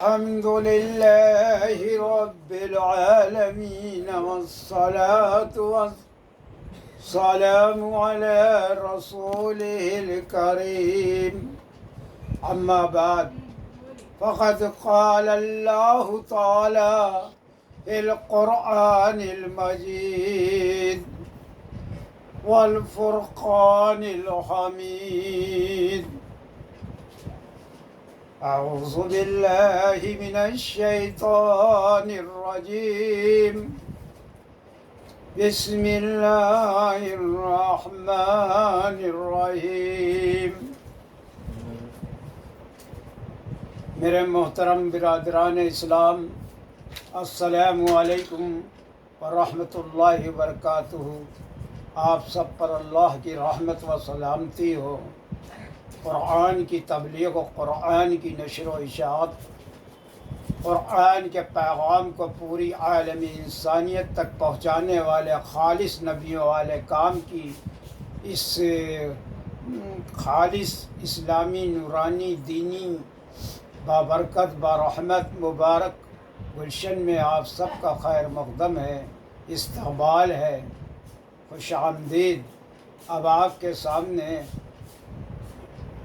الحمد لله رب العالمين والصلاة والسلام على رسوله الكريم أما بعد فقد قال الله تعالى في القرآن المجيد والفرقان الحميد أعوذ بالله من الشيطان الرجيم بسم الله الرحمن الرحيم میرے محترم برادران اسلام، السلام علیکم ورحمۃ اللہ وبرکاتہ۔ آپ سب پر اللہ کی رحمت و سلامتی ہو۔ قرآن کی تبلیغ و قرآن کی نشر و اشاعت، قرآن کے پیغام کو پوری عالمی انسانیت تک پہنچانے والے خالص نبیوں والے کام کی اس خالص اسلامی نورانی دینی بابرکت برحمت مبارک گلشن میں آپ سب کا خیر مقدم ہے، استقبال ہے، خوش آمدید۔ اب آپ کے سامنے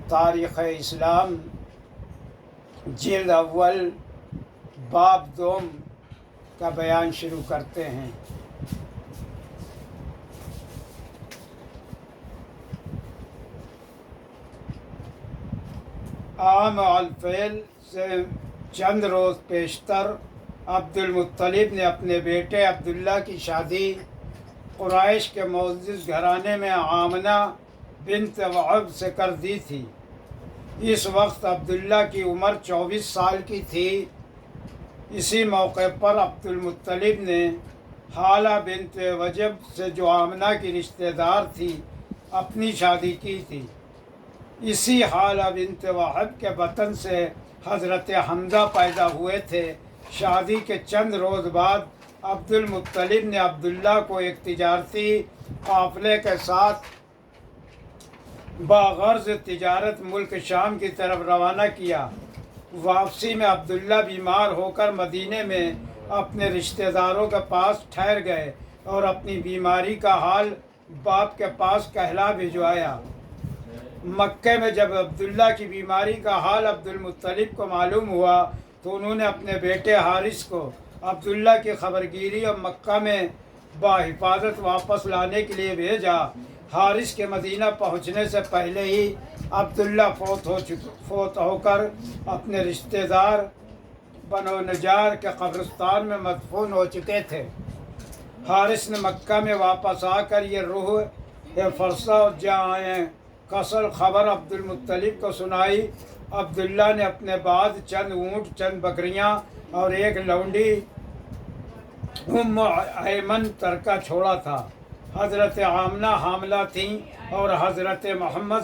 تاریخ اسلام جلد اول باب دوم کا بیان شروع کرتے ہیں۔ عام الفیل سے چند روز پیشتر عبد المطلب نے اپنے بیٹے عبداللہ کی شادی قریش کے معزز گھرانے میں آمنہ بنت وہب سے کر دی تھی۔ اس وقت عبداللہ کی عمر 24 سال کی تھی۔ اسی موقع پر عبد المطلب نے حالہ بنت وجب سے جو آمنہ کی رشتہ دار تھی اپنی شادی کی تھی۔ اسی حالہ بنت وہب کے بطن سے حضرت حمزہ پیدا ہوئے تھے۔ شادی کے چند روز بعد عبد المطلب نے عبداللہ کو ایک تجارتی قافلے کے ساتھ باغرض تجارت ملک شام کی طرف روانہ کیا۔ واپسی میں عبداللہ بیمار ہو کر مدینے میں اپنے رشتہ داروں کے پاس ٹھہر گئے اور اپنی بیماری کا حال باپ کے پاس کہلا بھجوایا۔ مکے میں جب عبداللہ کی بیماری کا حال عبد المطلب کو معلوم ہوا تو انہوں نے اپنے بیٹے حارث کو عبداللہ کی خبرگیری اور مکہ میں بحفاظت واپس لانے کے لیے بھیجا۔ حارث کے مدینہ پہنچنے سے پہلے ہی عبداللہ فوت ہو کر اپنے رشتہ دار بنو نجار کے قبرستان میں مدفون ہو چکے تھے۔ حارث نے مکہ میں واپس آ کر یہ روح فرسہ اور جائیں کسل خبر عبد المطلب کو سنائی۔ عبداللہ نے اپنے بعد چند اونٹ، چند بکریاں اور ایک لونڈی ام ایمن ترکہ چھوڑا تھا۔ حضرت آمنہ حاملہ تھیں اور حضرت محمد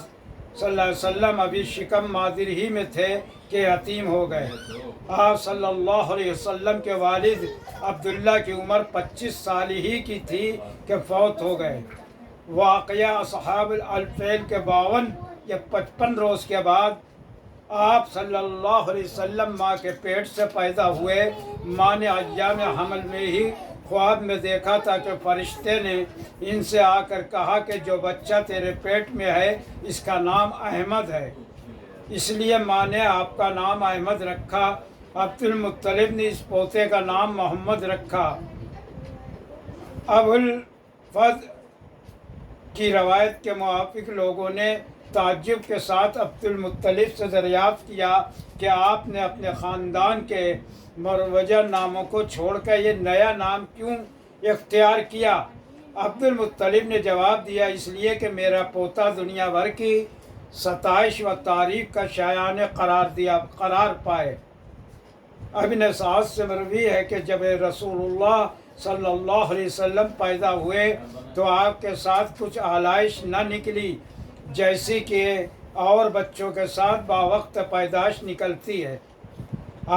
صلی اللہ علیہ وسلم ابھی شکم مادر ہی میں تھے کہ یتیم ہو گئے۔ آپ صلی اللہ علیہ وسلم کے والد عبداللہ کی عمر 25 سال ہی کی تھی کہ فوت ہو گئے۔ واقعہ اصحاب الفیل کے 52 یا 55 روز کے بعد آپ صلی اللہ علیہ وسلم ماں کے پیٹ سے پیدا ہوئے۔ ماں نے ایام حمل میں ہی خواب میں دیکھا تھا کہ فرشتے نے ان سے آ کر کہا کہ جو بچہ تیرے پیٹ میں ہے اس کا نام احمد ہے۔ اس لیے ماں نے آپ کا نام احمد رکھا۔ عبد المطلب نے اس پوتے کا نام محمد رکھا۔ ابو الفضل کی روایت کے موافق لوگوں نے تعجب کے ساتھ عبد المطلب سے دریافت کیا کہ آپ نے اپنے خاندان کے مروجہ ناموں کو چھوڑ کر یہ نیا نام کیوں اختیار کیا؟ عبد المطلب نے جواب دیا، اس لیے کہ میرا پوتا دنیا بھر کی ستائش و تعریف کا شایان قرار پائے۔ ابن سعد سے مروی ہے کہ جب رسول اللہ صلی اللہ علیہ وسلم پیدا ہوئے تو آپ کے ساتھ کچھ آلائش نہ نکلی جیسی کہ اور بچوں کے ساتھ باوقت پیدائش نکلتی ہے۔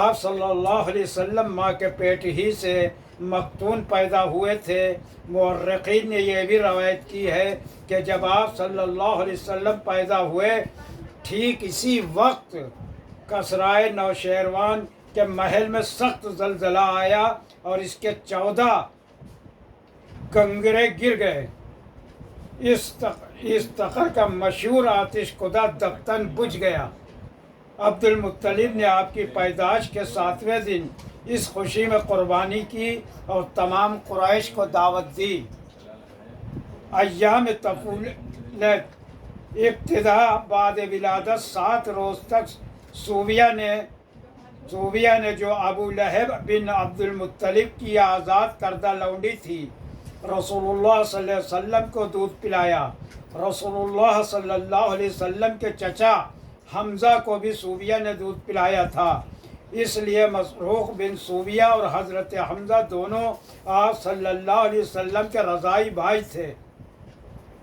آپ صلی اللہ علیہ وسلم ماں کے پیٹ ہی سے مختون پیدا ہوئے تھے۔ مورخین نے یہ بھی روایت کی ہے کہ جب آپ صلی اللہ علیہ وسلم پیدا ہوئے ٹھیک اسی وقت کسرائے نوشیروان کہ محل میں سخت زلزلہ آیا اور اس کے 14 کنگرے گر گئے۔ اس تخر کا مشہور آتش کدہ دفتن بجھ گیا۔ عبد المطلب نے آپ کی پیدائش کے 7ویں دن اس خوشی میں قربانی کی اور تمام قریش کو دعوت دی۔ ایام طفولت ابتدا بعد ولادت 7 روز تک صوبیہ نے جو ابو لہب بن عبد المطلب کی آزاد کردہ لونڈی تھی رسول اللہ صلی اللہ علیہ وسلم کو دودھ پلایا۔ رسول اللہ صلی اللہ علیہ وسلم کے چچا حمزہ کو بھی صوبیہ نے دودھ پلایا تھا، اس لیے مسروق بن صوبیہ اور حضرت حمزہ دونوں آپ صلی اللہ علیہ وسلم کے رضائی بھائی تھے۔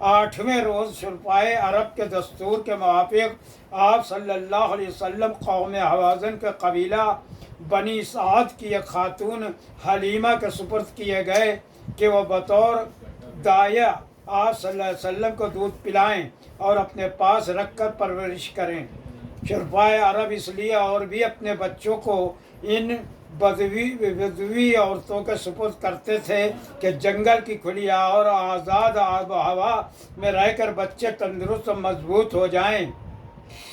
8ویں روز شرفائے عرب کے دستور کے موافق آپ صلی اللہ علیہ وسلم قوم حوازن کے قبیلہ بنی سعد کی ایک خاتون حلیمہ کے سپرد کیے گئے کہ وہ بطور داعیہ آپ صلی اللہ علیہ وسلم کو دودھ پلائیں اور اپنے پاس رکھ کر پرورش کریں۔ شرفائے عرب اس لیے اور بھی اپنے بچوں کو ان بدوی عورتوں کے سپرد کرتے تھے کہ جنگل کی کھلی اور آزاد آب و ہوا میں رہ کر بچے تندرست و مضبوط ہو جائیں،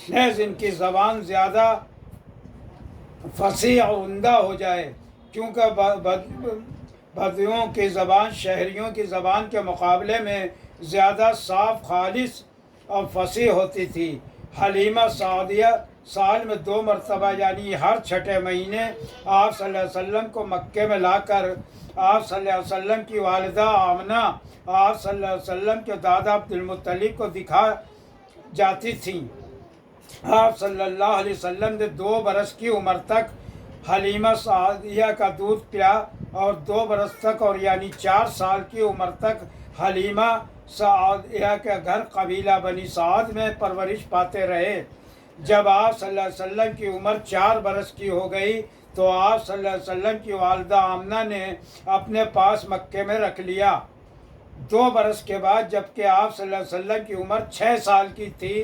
نیز ان کی زبان زیادہ فصیح اور عمدہ ہو جائے، کیونکہ بدویوں کی زبان شہریوں کی زبان کے مقابلے میں زیادہ صاف، خالص اور فصیح ہوتی تھی۔ حلیمہ سعدیہ سال میں 2 مرتبہ یعنی ہر 6 مہینے آپ صلی اللہ علیہ وسلم کو مکے میں لا کر آپ صلی اللہ علیہ وسلم کی والدہ آمنہ آپ صلی اللہ علیہ وسلم کے دادا عبد المطلب کو دکھا جاتی تھیں۔ آپ صلی اللہ علیہ وسلم نے 2 برس کی عمر تک حلیمہ سعدیہ کا دودھ پیا اور 2 برس تک اور یعنی 4 سال کی عمر تک حلیمہ سعدیہ کے گھر قبیلہ بنی سعد میں پرورش پاتے رہے۔ جب آپ صلی اللہ علیہ وسلم کی عمر 4 برس کی ہو گئی تو آپ صلی اللہ علیہ وسلم کی والدہ آمنہ نے اپنے پاس مکے میں رکھ لیا۔ 2 برس کے بعد جبکہ آپ صلی اللہ علیہ وسلم کی عمر 6 سال کی تھی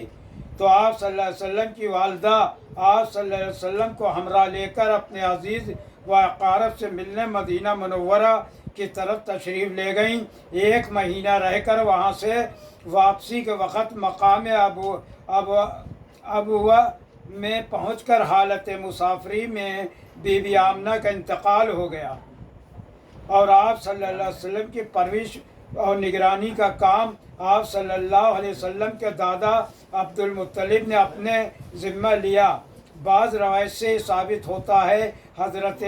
تو آپ صلی اللہ علیہ وسلم کی والدہ آپ صلی اللہ علیہ وسلم کو ہمراہ لے کر اپنے عزیز و اقارب سے ملنے مدینہ منورہ کی طرف تشریف لے گئیں۔ 1 مہینہ رہ کر وہاں سے واپسی کے وقت مقام ابوہ میں پہنچ کر حالت مسافری میں بی بی آمنہ کا انتقال ہو گیا اور آپ صلی اللہ علیہ وسلم کی پرورش اور نگرانی کا کام آپ صلی اللہ علیہ وسلم کے دادا عبد المطلب نے اپنے ذمہ لیا۔ بعض روایت سے ثابت ہوتا ہے حضرت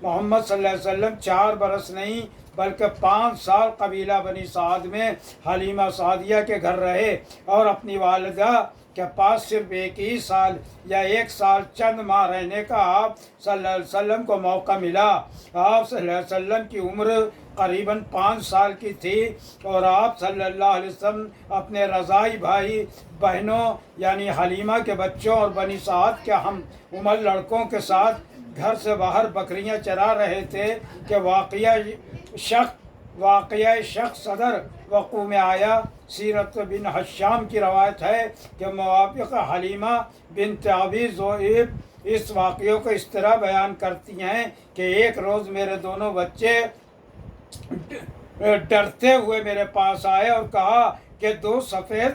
محمد صلی اللہ علیہ وسلم 4 برس نہیں بلکہ 5 سال قبیلہ بنی سعد میں حلیمہ سعدیہ کے گھر رہے اور اپنی والدہ کے پاس صرف 1 ہی سال یا 1 سال چند ماہ رہنے کا آپ صلی اللہ علیہ وسلم کو موقع ملا۔ آپ صلی اللہ علیہ وسلم کی عمر قریباً 5 سال کی تھی اور آپ صلی اللہ علیہ وسلم اپنے رضائی بھائی بہنوں یعنی حلیمہ کے بچوں اور بنی سعد کے ہم عمر لڑکوں کے ساتھ گھر سے باہر بکریاں چرا رہے تھے کہ واقعہ شخص صدر وقوع میں آیا۔ سیرت بن حشام کی روایت ہے کہ موافق حلیمہ بنت ابی ذؤیب اس واقعے کو اس طرح بیان کرتی ہیں کہ ایک روز میرے دونوں بچے ڈرتے ہوئے میرے پاس آئے اور کہا کہ 2 سفید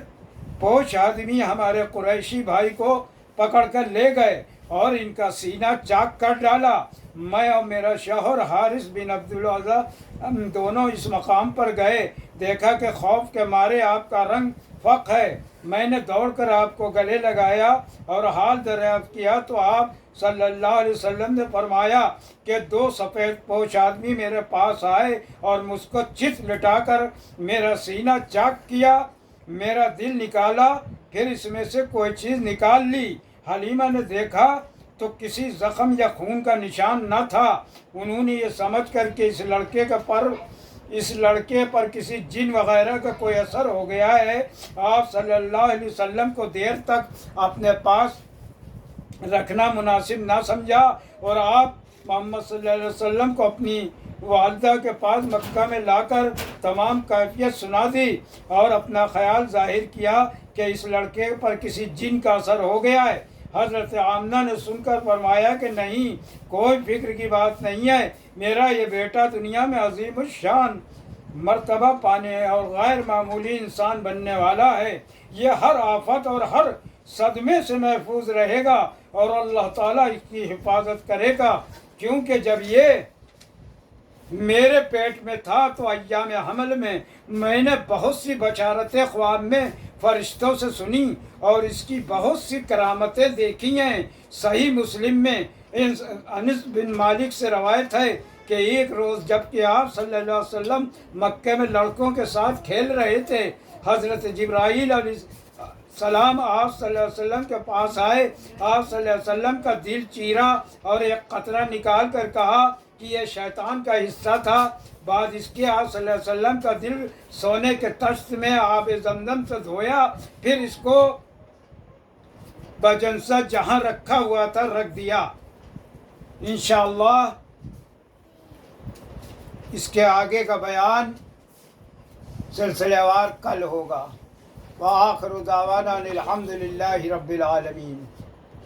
پوش آدمی ہمارے قریشی بھائی کو پکڑ کر لے گئے اور ان کا سینہ چاک کر ڈالا۔ میں اور میرا شوہر حارث بن عبدالعزیٰ ہم دونوں اس مقام پر گئے، دیکھا کہ خوف کے مارے آپ کا رنگ فق ہے۔ میں نے دوڑ کر آپ کو گلے لگایا اور حال دریافت کیا تو آپ صلی اللہ علیہ وسلم نے فرمایا کہ 2 سفید پوش آدمی میرے پاس آئے اور مجھ کو چت لٹا کر میرا سینہ چاک کیا، میرا دل نکالا، پھر اس میں سے کوئی چیز نکال لی۔ حلیمہ نے دیکھا تو کسی زخم یا خون کا نشان نہ تھا۔ انہوں نے یہ سمجھ کر کہ اس لڑکے پر کسی جن وغیرہ کا کوئی اثر ہو گیا ہے، آپ صلی اللہ علیہ وسلم کو دیر تک اپنے پاس رکھنا مناسب نہ سمجھا اور آپ محمد صلی اللہ علیہ وسلم کو اپنی والدہ کے پاس مکہ میں لا کر تمام کیفیت سنا دی اور اپنا خیال ظاہر کیا کہ اس لڑکے پر کسی جن کا اثر ہو گیا ہے۔ حضرت آمنہ نے سن کر فرمایا کہ نہیں، کوئی فکر کی بات نہیں ہے، میرا یہ بیٹا دنیا میں عظیم الشان مرتبہ پانے اور غیر معمولی انسان بننے والا ہے، یہ ہر آفت اور ہر صدمے سے محفوظ رہے گا اور اللہ تعالیٰ اس کی حفاظت کرے گا، کیونکہ جب یہ میرے پیٹ میں تھا تو ایام حمل میں نے بہت سی بشارتیں خواب میں فرشتوں سے سنی اور اس کی بہت سی کرامتیں دیکھی ہیں۔ صحیح مسلم میں انس بن مالک سے روایت ہے کہ ایک روز جب کہ آپ صلی اللہ علیہ وسلم مکے میں لڑکوں کے ساتھ کھیل رہے تھے، حضرت جبرائیل علیہ السلام آپ صلی اللہ علیہ وسلم کے پاس آئے، آپ صلی اللہ علیہ وسلم کا دل چیرا اور ایک قطرہ نکال کر کہا کہ یہ شیطان کا حصہ تھا۔ بعد اس کے آپ صلی اللہ علیہ وسلم کا دل سونے کے طشت میں آب زمزم سے دھویا، پھر اس کو بجنسا جہاں رکھا ہوا تھا رکھ دیا۔ انشاءاللہ اس کے آگے کا بیان سلسلہ وار کل ہوگا۔ وآخر دعوانا الحمد للہ رب العالمین۔